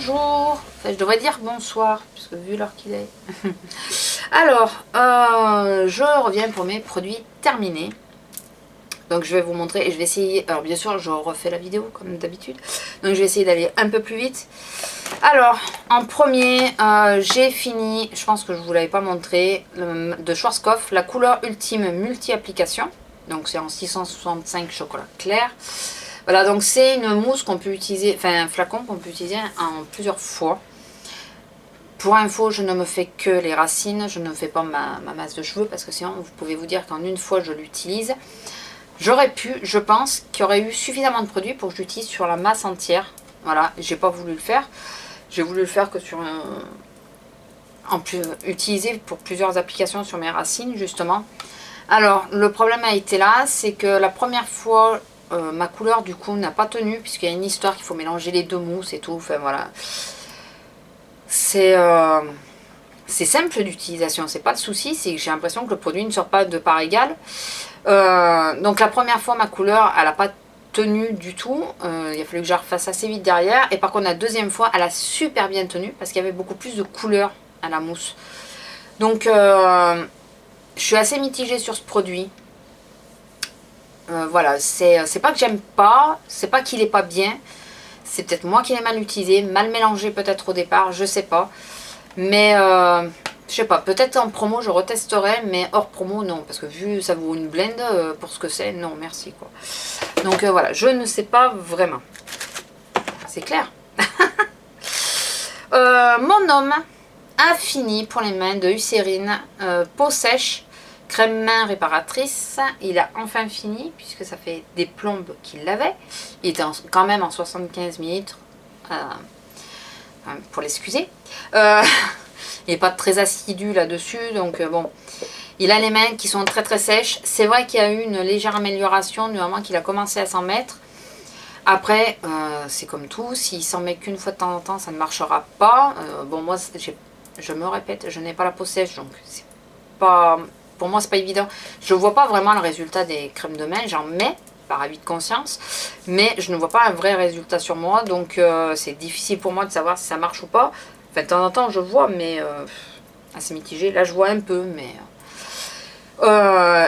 bonjour. Enfin, je devrais dire bonsoir, puisque vu l'heure qu'il est. Alors, je reviens pour mes produits terminés. Donc je vais vous montrer et je vais essayer, alors bien sûr je refais la vidéo comme d'habitude, donc je vais essayer d'aller un peu plus vite. Alors en premier j'ai fini, je pense que je ne vous l'avais pas montré, de Schwarzkopf, la couleur ultime multi-application, donc c'est en 665 chocolat clair. Voilà, donc c'est une mousse qu'on peut utiliser, enfin un flacon qu'on peut utiliser en plusieurs fois. Pour info, je ne me fais que les racines, je ne fais pas ma masse de cheveux parce que sinon vous pouvez vous dire qu'en une fois je l'utilise. J'aurais pu, je pense, qu'il y aurait eu suffisamment de produits pour que j'utilise sur la masse entière. Voilà, j'ai pas voulu le faire. J'ai voulu le faire que sur utiliser pour plusieurs applications sur mes racines, justement. Alors, le problème a été là, c'est que la première fois, ma couleur, du coup, n'a pas tenu, puisqu'il y a une histoire qu'il faut mélanger les deux mousses et tout. Enfin, voilà. C'est simple d'utilisation, c'est pas le souci, c'est que j'ai l'impression que le produit ne sort pas de part égale. Donc la première fois ma couleur elle n'a pas tenu du tout, il a fallu que je la refasse assez vite derrière, et par contre la deuxième fois elle a super bien tenu parce qu'il y avait beaucoup plus de couleur à la mousse. Donc je suis assez mitigée sur ce produit. Voilà, c'est pas que j'aime pas, c'est pas qu'il est pas bien, c'est peut-être moi qui l'ai mal utilisé, mal mélangé peut-être au départ, je sais pas, mais je sais pas, peut-être en promo je retesterai, mais hors promo non, parce que vu ça vaut une blende pour ce que c'est, non merci quoi. Donc voilà, je ne sais pas vraiment. C'est clair. Mon homme a fini pour les mains de Eucérine, peau sèche, crème main réparatrice. Il a enfin fini, puisque ça fait des plombes qu'il l'avait. Il était quand même en 75 ml, pour l'excuser. Il n'est pas très assidu là-dessus, donc bon, il a les mains qui sont très très sèches. C'est vrai qu'il y a eu une légère amélioration du moment qu'il a commencé à s'en mettre. Après, c'est comme tout, s'il s'en met qu'une fois de temps en temps, ça ne marchera pas. Bon, moi, je me répète, je n'ai pas la peau sèche, donc c'est pas, pour moi, c'est pas évident. Je ne vois pas vraiment le résultat des crèmes de main, j'en mets par avis de conscience, mais je ne vois pas un vrai résultat sur moi, donc c'est difficile pour moi de savoir si ça marche ou pas. Enfin, de temps en temps, je vois, mais assez mitigé. Là, je vois un peu, mais...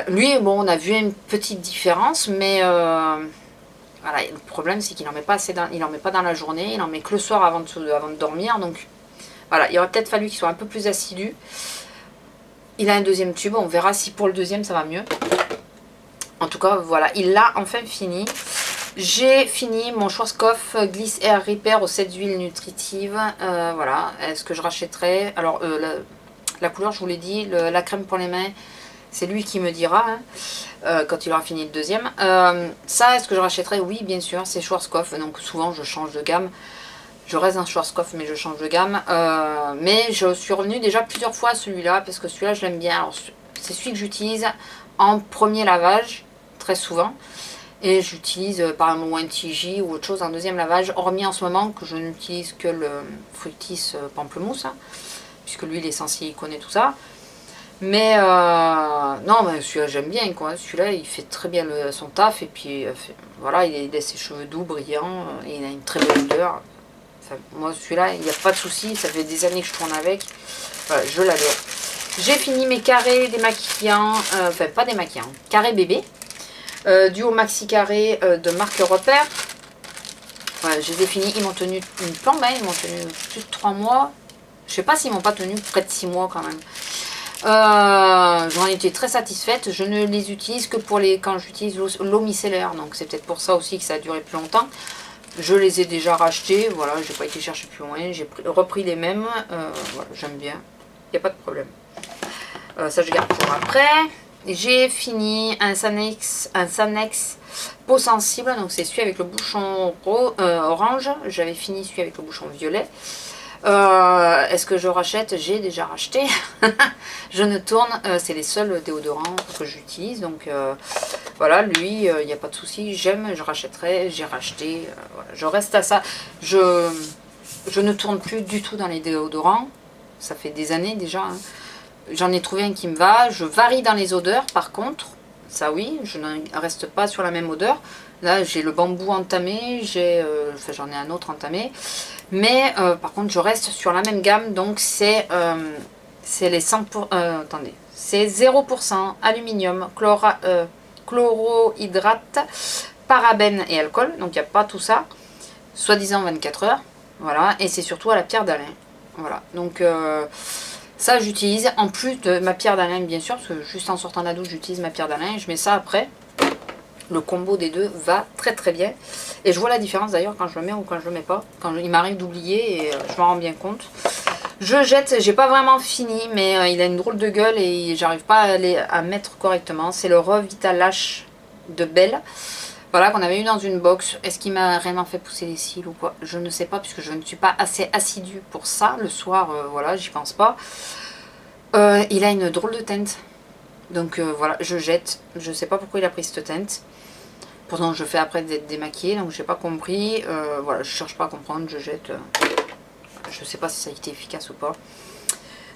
lui, bon, on a vu une petite différence, mais... voilà, le problème, c'est qu'il n'en met pas assez il en met pas dans la journée, il en met que le soir avant de dormir, donc... Voilà, il aurait peut-être fallu qu'il soit un peu plus assidu. Il a un deuxième tube, on verra si pour le deuxième, ça va mieux. En tout cas, voilà, il l'a enfin fini. J'ai fini mon Schwarzkopf Gliss Air Repair aux 7 huiles nutritives. Voilà, est-ce que je rachèterai? Alors, la couleur, je vous l'ai dit, la crème pour les mains, c'est lui qui me dira quand il aura fini le deuxième. Ça, est-ce que je rachèterai? Oui, bien sûr, c'est Schwarzkopf. Donc, souvent, je change de gamme. Je reste dans Schwarzkopf, mais je change de gamme. Mais je suis revenue déjà plusieurs fois à celui-là, parce que celui-là, je l'aime bien. C'est celui que j'utilise en premier lavage, très souvent. Et j'utilise par exemple un TJ ou autre chose en deuxième lavage, hormis en ce moment que je n'utilise que le Fructis pamplemousse, hein, puisque lui l'essentiel il connaît tout ça. Mais non, mais celui-là j'aime bien quoi. Celui-là il fait très bien son taf, et puis voilà, il a ses cheveux doux, brillants, et il a une très bonne odeur. Enfin, moi celui-là il n'y a pas de souci, ça fait des années que je tourne avec. Voilà, je l'adore. J'ai fini mes carrés démaquillants, enfin pas démaquillants, carrés bébé. Duo maxi carré de marque Repère. Voilà, je les ai finis. Ils m'ont tenu une plombe, hein, ils m'ont tenu plus de 3 mois. Je sais pas s'ils m'ont pas tenu près de 6 mois quand même. J'en étais très satisfaite. Je ne les utilise que pour quand j'utilise l'eau micellaire. Donc c'est peut-être pour ça aussi que ça a duré plus longtemps. Je les ai déjà rachetés. Voilà, j'ai pas été chercher plus loin. J'ai repris les mêmes. Voilà, j'aime bien. Il n'y a pas de problème. Ça je garde pour après. J'ai fini un Sanex peau sensible, donc c'est celui avec le bouchon orange. J'avais fini celui avec le bouchon violet. Est-ce que je rachète? J'ai déjà racheté. Je ne tourne, c'est les seuls déodorants que j'utilise. Donc voilà, lui, il n'y a pas de souci. J'aime, je rachèterai, j'ai racheté. Voilà, je reste à ça. Je ne tourne plus du tout dans les déodorants. Ça fait des années déjà. Hein. J'en ai trouvé un qui me va. Je varie dans les odeurs par contre. Ça oui, je ne reste pas sur la même odeur. Là, j'ai le bambou entamé, enfin, j'en ai un autre entamé. Mais par contre, je reste sur la même gamme. Donc, c'est les 100%... attendez. C'est 0% aluminium, chlorohydrate, parabènes et alcool. Donc, il n'y a pas tout ça. Soi-disant 24 heures. Voilà. Et c'est surtout à la pierre d'Alain. Voilà. Donc, ça, j'utilise en plus de ma pierre d'Alain, bien sûr. Parce que juste en sortant de la douche, j'utilise ma pierre d'Alain. Je mets ça après. Le combo des deux va très très bien. Et je vois la différence d'ailleurs quand je le mets ou quand je le mets pas. Quand il m'arrive d'oublier et je m'en rends bien compte. Je jette, j'ai pas vraiment fini, mais il a une drôle de gueule et j'arrive pas à mettre correctement. C'est le Revital Lash de Belle. Voilà, qu'on avait eu dans une box. Est-ce qu'il m'a réellement fait pousser les cils ou quoi? Je ne sais pas, puisque je ne suis pas assez assidue pour ça. Le soir, voilà, j'y pense pas. Il a une drôle de teinte. Donc voilà, je jette. Je sais pas pourquoi il a pris cette teinte. Pourtant, je fais après d'être démaquillée, donc j'ai pas compris. Voilà, je cherche pas à comprendre, je jette. Je sais pas si ça a été efficace ou pas.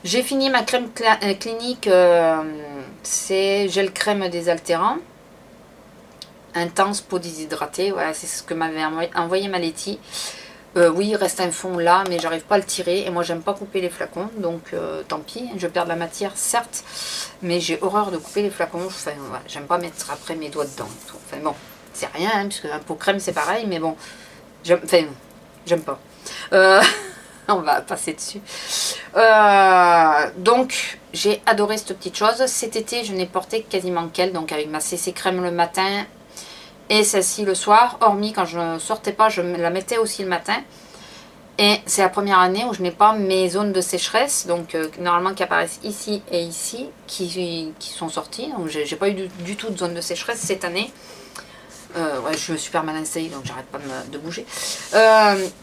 J'ai fini ma crème clinique. C'est gel crème désaltérant. Intense peau déshydratée. Voilà, c'est ce que m'avait envoyé ma Letty. Oui, il reste un fond là, mais j'arrive pas à le tirer. Et moi, j'aime pas couper les flacons, donc tant pis. Je perds de la matière, certes, mais j'ai horreur de couper les flacons. Enfin, voilà, j'aime pas mettre après mes doigts dedans. Enfin bon, c'est rien, hein, puisque un pot crème c'est pareil, mais bon, j'aime pas. On va passer dessus. Donc, j'ai adoré cette petite chose. Cet été, je n'ai porté quasiment qu'elle, donc avec ma CC crème le matin et celle-ci le soir, hormis quand je ne sortais pas, je la mettais aussi le matin. Et c'est la première année où je n'ai pas mes zones de sécheresse, donc normalement qui apparaissent ici et ici, qui sont sorties. Donc j'ai pas eu du tout de zone de sécheresse cette année. Ouais, je me suis super mal installée, donc j'arrête pas de bouger.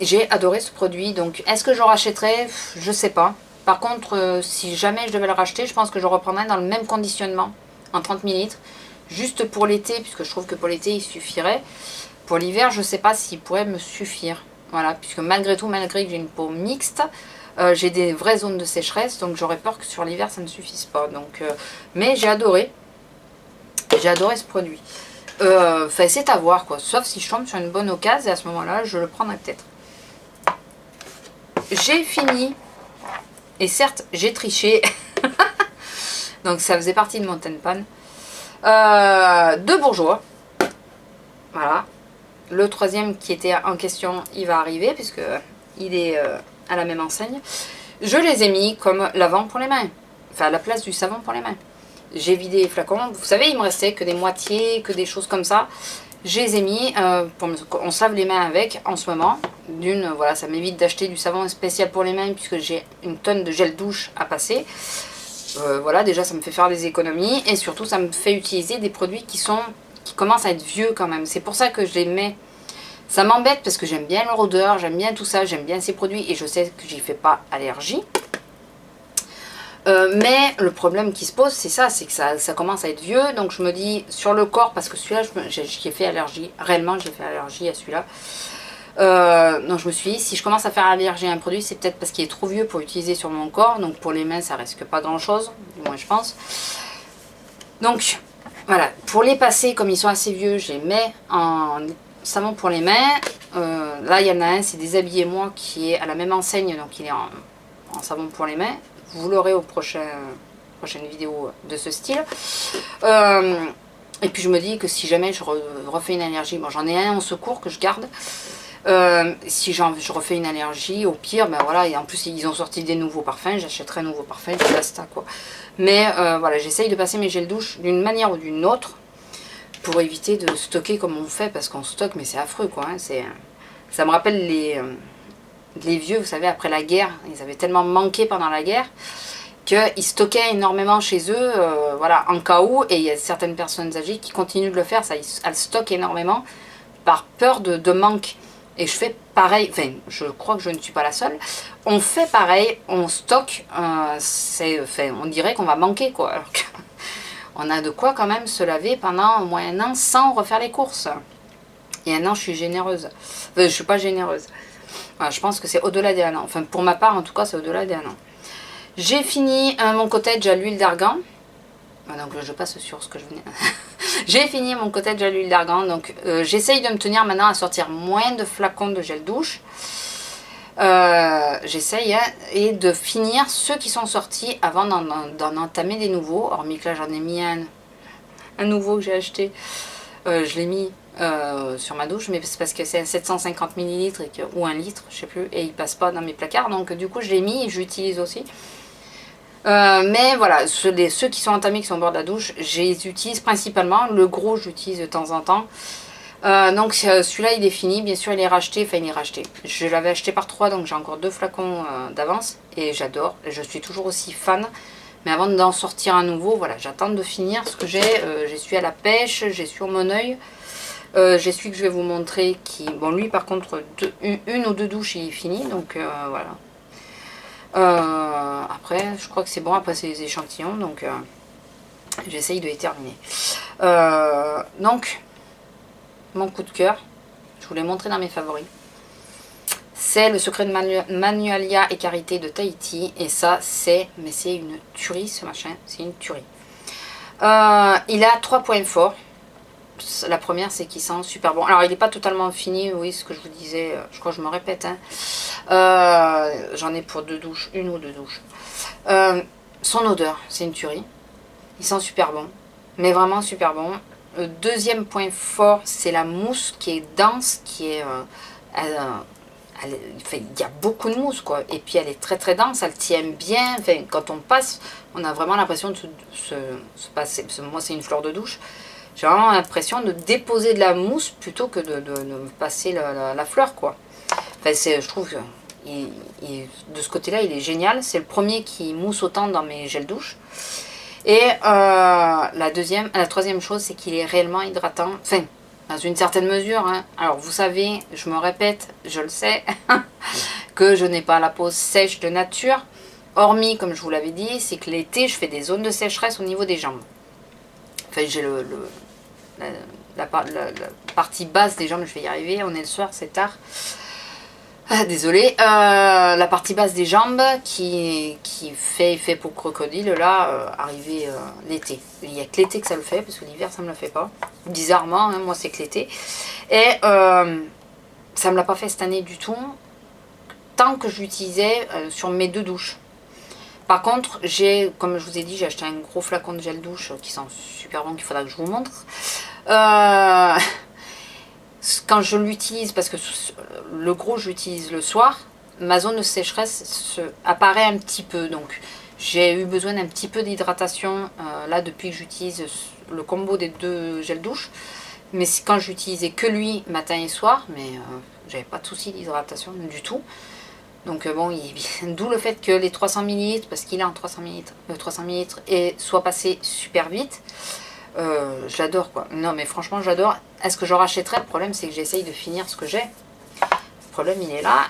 J'ai adoré ce produit, donc est-ce que je le rachèterai? Je sais pas. Par contre, si jamais je devais le racheter, je pense que je reprendrais dans le même conditionnement, en 30 ml. Juste pour l'été, puisque je trouve que pour l'été il suffirait. Pour l'hiver, je ne sais pas s'il pourrait me suffire. Voilà, puisque malgré tout, malgré que j'ai une peau mixte, j'ai des vraies zones de sécheresse, donc j'aurais peur que sur l'hiver ça ne suffise pas. Donc, mais j'ai adoré. J'ai adoré ce produit. Enfin, c'est à voir quoi. Sauf si je tombe sur une bonne occasion, et à ce moment-là, je le prendrai peut-être. J'ai fini. Et certes, j'ai triché. Donc ça faisait partie de mon tenpan. Deux bourgeois. Voilà. Le troisième qui était en question, il va arriver puisque il est à la même enseigne. Je les ai mis comme lavant pour les mains. Enfin, à la place du savon pour les mains. J'ai vidé les flacons. Vous savez, il me restait que des moitiés, que des choses comme ça. Je les ai mis, on se lave les mains avec en ce moment. Voilà, ça m'évite d'acheter du savon spécial pour les mains puisque j'ai une tonne de gel douche à passer. Voilà, déjà ça me fait faire des économies et surtout ça me fait utiliser des produits qui commencent à être vieux quand même. C'est pour ça que je les mets. Ça m'embête parce que j'aime bien leur odeur, j'aime bien tout ça, j'aime bien ces produits et je sais que j'y fais pas allergie. Mais le problème qui se pose, c'est ça, c'est que ça commence à être vieux. Donc je me dis, sur le corps, parce que celui-là, j'y ai fait allergie. Réellement, j'ai fait allergie à celui-là. Donc je me suis dit, si je commence à faire allergie à un produit, c'est peut-être parce qu'il est trop vieux pour utiliser sur mon corps. Donc pour les mains, ça risque pas grand-chose, du moins je pense. Donc voilà, pour les passer, comme ils sont assez vieux, je les mets en savon pour les mains. Là, il y en a un, c'est Déshabillez-moi, qui est à la même enseigne, donc il est en savon pour les mains. Vous l'aurez au prochaine vidéo de ce style. Et puis je me dis que si jamais je refais une allergie, bon j'en ai un en secours que je garde. Si je refais une allergie, au pire, ben voilà, et en plus ils ont sorti des nouveaux parfums, j'achèterai un nouveau parfum, et basta quoi. Mais voilà, j'essaye de passer mes gels douche d'une manière ou d'une autre pour éviter de stocker comme on fait, parce qu'on stocke, mais c'est affreux quoi. Hein, ça me rappelle les vieux, vous savez, après la guerre, ils avaient tellement manqué pendant la guerre qu'ils stockaient énormément chez eux, voilà, en cas où, et il y a certaines personnes âgées qui continuent de le faire, elles stockent énormément par peur de manque. Et je fais pareil, enfin, je crois que je ne suis pas la seule. On fait pareil, on stocke, on dirait qu'on va manquer, quoi. Alors on a de quoi quand même se laver pendant au moins un an sans refaire les courses. Et un an, je suis généreuse. Enfin, je suis pas généreuse. Voilà, je pense que c'est au-delà des 1 an. Enfin, pour ma part, en tout cas, c'est au-delà des 1 an. J'ai fini mon cottage à l'huile d'argan. Donc, je passe sur ce que je venais. J'ai fini mon cottage à l'huile d'argan, donc j'essaye de me tenir maintenant à sortir moins de flacons de gel douche. J'essaye hein, et de finir ceux qui sont sortis avant d'en entamer des nouveaux, hormis que là j'en ai mis un nouveau que j'ai acheté, je l'ai mis sur ma douche, mais c'est parce que c'est un 750 ml ou 1 litre, je sais plus, et il passe pas dans mes placards, donc du coup je l'ai mis et j'utilise aussi. Mais voilà, ceux qui sont entamés, qui sont au bord de la douche, je les utilise principalement. Le gros, j'utilise de temps en temps. Donc celui-là, il est fini. Bien sûr, il est racheté. Enfin, il est racheté. Je l'avais acheté par 3, donc j'ai encore 2 flacons d'avance. Et j'adore. Je suis toujours aussi fan. Mais avant d'en sortir un nouveau, voilà, j'attends de finir ce que j'ai. J'ai celui à la pêche, j'ai celui au Moneuil. J'ai celui que je vais vous montrer qui... Bon, lui, par contre, une ou deux douches, il est fini. Donc voilà. Après, je crois que c'est bon. Après, c'est les échantillons. Donc, j'essaye de les terminer. Donc, mon coup de cœur, je vous l'ai montré dans mes favoris. C'est le secret de Manualia et Karité de Tahiti. Et ça, mais c'est une tuerie ce machin. C'est une tuerie. Il a 3 points forts. La première, c'est qu'il sent super bon. Alors, il n'est pas totalement fini, oui, ce que je vous disais. Je crois que je me répète. Hein. J'en ai pour 2 douches, 1 ou 2 douches. Son odeur, c'est une tuerie. Il sent super bon. Mais vraiment super bon. Le deuxième point fort, c'est la mousse qui est dense, qui est... il y a beaucoup de mousse, quoi. Et puis, elle est très très dense, elle tient bien. Enfin, quand on passe, on a vraiment l'impression de se passer... Moi, c'est une fleur de douche. J'ai vraiment l'impression de déposer de la mousse plutôt que de passer la fleur, quoi. Enfin, je trouve que de ce côté-là, il est génial. C'est le premier qui mousse autant dans mes gels douche. Et la troisième chose, c'est qu'il est réellement hydratant. Enfin, dans une certaine mesure. Hein. Alors, vous savez, je me répète, je le sais, que je n'ai pas la peau sèche de nature. Hormis, comme je vous l'avais dit, c'est que l'été, je fais des zones de sécheresse au niveau des jambes. Enfin, j'ai la partie basse des jambes, je vais y arriver, on est le soir, c'est tard. Désolée. La partie basse des jambes qui fait effet pour crocodile, là, arrivé l'été. Il n'y a que l'été que ça le fait, parce que l'hiver, ça ne me le fait pas. Bizarrement, hein, moi, c'est que l'été. Et ça ne me l'a pas fait cette année du tout, tant que je l'utilisais sur mes 2 douches. Par contre, comme je vous ai dit, j'ai acheté un gros flacon de gel douche qui sent super bon, qu'il faudra que je vous montre. Quand je l'utilise, parce que le gros, je l'utilise le soir, ma zone de sécheresse apparaît un petit peu. Donc, j'ai eu besoin d'un petit peu d'hydratation là depuis que j'utilise le combo des 2 gels douche. Mais quand j'utilisais que lui, matin et soir, mais j'avais pas de souci d'hydratation du tout. Donc bon, d'où le fait que les 300 ml, parce qu'il est en 300 ml, et soit passé super vite. Je l'adore, quoi. Non, mais franchement, j'adore. Est-ce que j'en rachèterai? Le problème, c'est que j'essaye de finir ce que j'ai. Le problème, il est là.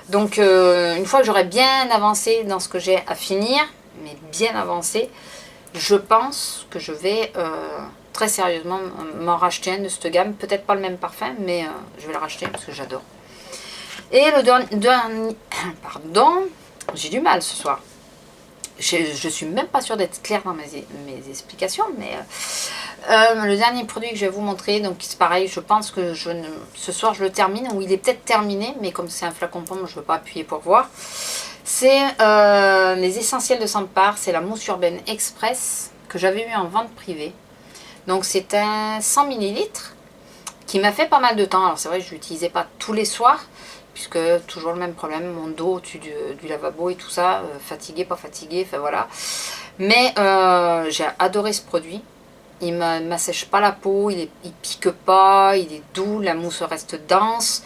Donc, une fois que j'aurai bien avancé dans ce que j'ai à finir, mais bien avancé, je pense que je vais très sérieusement m'en racheter un de cette gamme. Peut-être pas le même parfum, mais je vais le racheter parce que j'adore. Et le dernier... Pardon, j'ai du mal ce soir. Je suis même pas sûre d'être claire dans mes explications, mais le dernier produit que je vais vous montrer, donc c'est pareil, je pense que ce soir je le termine, ou il est peut-être terminé, mais comme c'est un flacon pomme, je ne veux pas appuyer pour voir. C'est les essentiels de Sampar, c'est la mousse urbaine express que j'avais eu en vente privée. Donc c'est un 100 ml qui m'a fait pas mal de temps. Alors c'est vrai que je ne l'utilisais pas tous les soirs, puisque toujours le même problème, mon dos au-dessus du lavabo et tout ça, fatigué, pas fatigué, enfin voilà. Mais j'ai adoré ce produit. Il ne m'assèche pas la peau, il pique pas, il est doux, la mousse reste dense,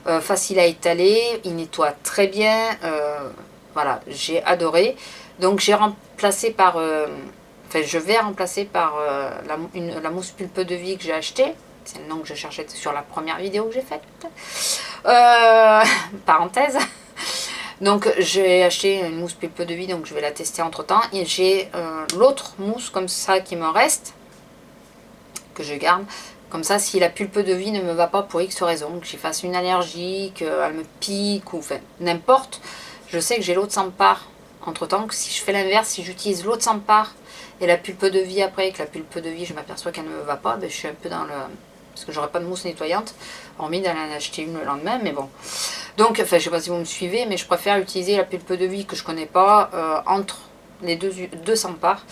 facile à étaler, il nettoie très bien. Voilà, j'ai adoré. Donc j'ai remplacé par... enfin, je vais remplacer par la mousse pulpe de vie que j'ai achetée. C'est le nom que je cherchais sur la première vidéo que j'ai faite. Parenthèse. Donc j'ai acheté une mousse pulpe de vie, donc je vais la tester entre temps. Et j'ai l'autre mousse comme ça qui me reste, que je garde. Comme ça, si la pulpe de vie ne me va pas pour X raison, que j'y fasse une allergie, qu'elle me pique, ou enfin n'importe, je sais que j'ai l'autre Sampar entre temps, que si je fais l'inverse, si j'utilise l'eau de 100 parts et la pulpe de vie après, et que la pulpe de vie je m'aperçois qu'elle ne me va pas, ben, je suis un peu dans le... Parce que j'aurais pas de mousse nettoyante, hormis d'aller en acheter une le lendemain, mais bon. Donc, enfin, je sais pas si vous me suivez, mais je préfère utiliser la pulpe de vie que je connais pas entre les 200 parts.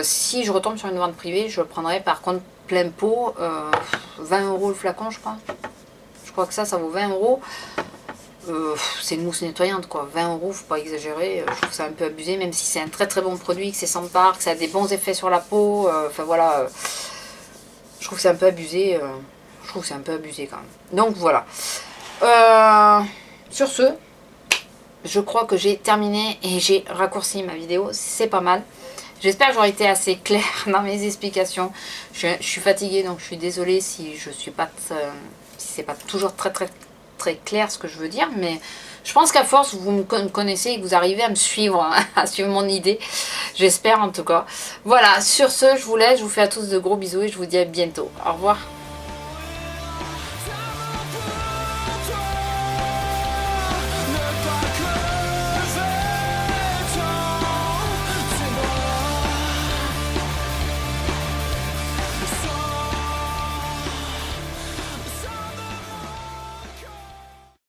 Si je retombe sur une vente privée, je le prendrai par contre plein pot, 20 € le flacon, je crois. Je crois que ça vaut 20 €. C'est une mousse nettoyante, quoi. 20 €, faut pas exagérer. Je trouve ça un peu abusé, même si c'est un très très bon produit, que c'est 100 parts, que ça a des bons effets sur la peau. Enfin voilà, je trouve que c'est un peu abusé. Je trouve que c'est un peu abusé quand même. Donc voilà. Sur ce, je crois que j'ai terminé et j'ai raccourci ma vidéo. C'est pas mal. J'espère que j'aurai été assez claire dans mes explications. Je suis fatiguée, donc je suis désolée si je suis pas, si c'est pas toujours très très très clair ce que je veux dire, mais je pense qu'à force vous me connaissez et que vous arrivez à me suivre, hein, à suivre mon idée. J'espère en tout cas. Voilà, sur ce, je vous laisse, je vous fais à tous de gros bisous et je vous dis à bientôt. Au revoir.